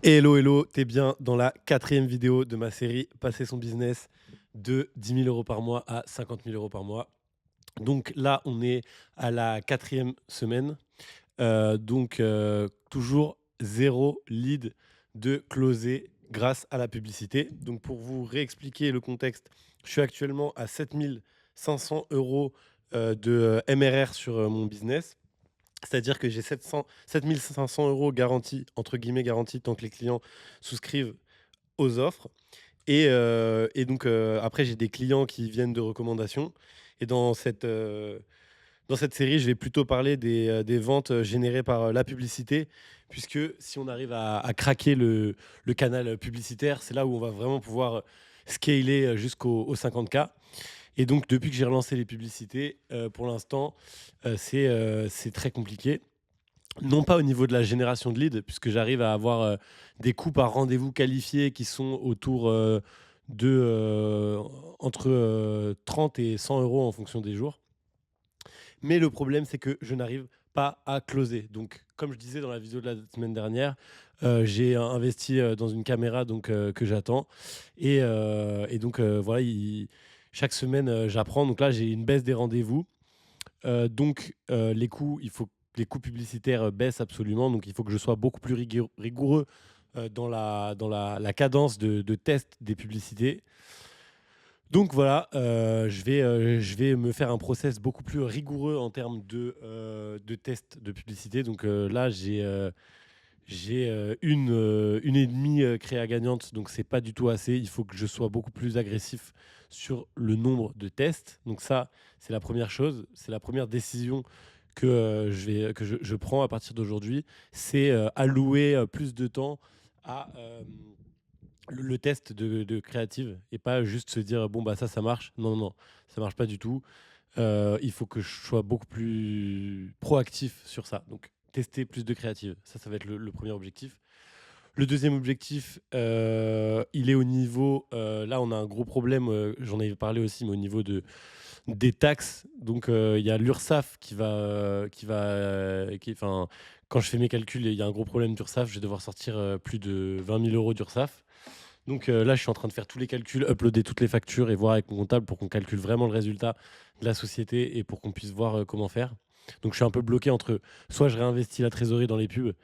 Hello, hello, t'es bien dans la quatrième vidéo de ma série Passer son business de 10 000 € par mois à 50 000 € par mois. Donc là, on est à la quatrième semaine. Toujours zéro lead de closer grâce à la publicité. Donc pour vous réexpliquer le contexte, je suis actuellement à 7 500 € de MRR sur mon business. C'est-à-dire que j'ai 7 500 € garantis, entre guillemets garantis, tant que les clients souscrivent aux offres. Après, j'ai des clients qui viennent de recommandations. Et dans cette série, je vais plutôt parler des ventes générées par la publicité, puisque si on arrive à craquer le canal publicitaire, c'est là où on va vraiment pouvoir scaler jusqu'au 50K. Et donc, depuis que j'ai relancé les publicités, pour l'instant, c'est très compliqué. Non pas au niveau de la génération de leads, puisque j'arrive à avoir des coûts par rendez-vous qualifiés qui sont autour de entre 30 et 100 € en fonction des jours. Mais le problème, c'est que je n'arrive pas à closer. Donc, comme je disais dans la vidéo de la semaine dernière, j'ai investi dans une caméra que j'attends. Voilà, chaque semaine, j'apprends. Donc là, j'ai une baisse des rendez-vous. Les coûts, il faut que les coûts publicitaires baissent absolument. Donc, il faut que je sois beaucoup plus rigoureux dans la cadence de test des publicités. Donc voilà, je vais me faire un process beaucoup plus rigoureux en termes de test de publicité. Là, j'ai une et demie créa gagnante, donc c'est pas du tout assez. Il faut que je sois beaucoup plus agressif sur le nombre de tests. Donc ça, c'est la première chose, c'est la première décision que je prends à partir d'aujourd'hui, c'est allouer plus de temps à le test de créative et pas juste se dire bon bah ça marche. Non, non, non, ça marche pas du tout. Il faut que je sois beaucoup plus proactif sur ça. Donc, tester plus de créatives. Ça va être le premier objectif. Le deuxième objectif, il est au niveau. Là, on a un gros problème. J'en avais parlé aussi, mais au niveau des taxes. Donc, il y a l'URSSAF enfin, quand je fais mes calculs, il y a un gros problème d'URSSAF. Je vais devoir sortir plus de 20 000 € d'URSSAF. Donc là, je suis en train de faire tous les calculs, uploader toutes les factures et voir avec mon comptable pour qu'on calcule vraiment le résultat de la société et pour qu'on puisse voir comment faire. Donc je suis un peu bloqué entre soit je réinvestis la trésorerie dans les pubs,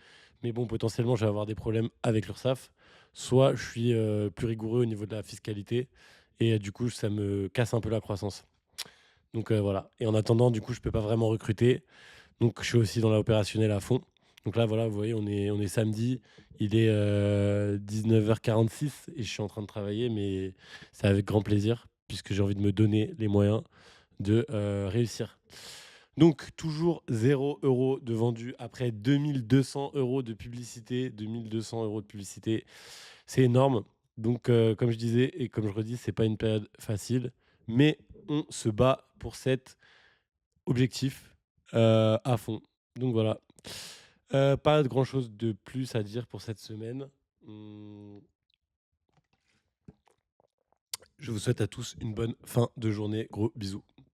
mais bon, potentiellement, je vais avoir des problèmes avec l'URSSAF, soit je suis plus rigoureux au niveau de la fiscalité et du coup, ça me casse un peu la croissance. Donc voilà. Et en attendant, du coup, je peux pas vraiment recruter. Donc je suis aussi dans l'opérationnel à fond. Donc là, voilà, vous voyez, on est samedi, il est 19h46 et je suis en train de travailler, mais c'est avec grand plaisir puisque j'ai envie de me donner les moyens de réussir. Donc toujours 0 € de vendu après 2 200 € de publicité. 2 200 € de publicité, c'est énorme. Donc comme je disais et comme je redis, c'est pas une période facile, mais on se bat pour cet objectif à fond. Donc voilà. Pas grand chose de plus à dire pour cette semaine. Hum, Je vous souhaite à tous une bonne fin de journée. Gros bisous.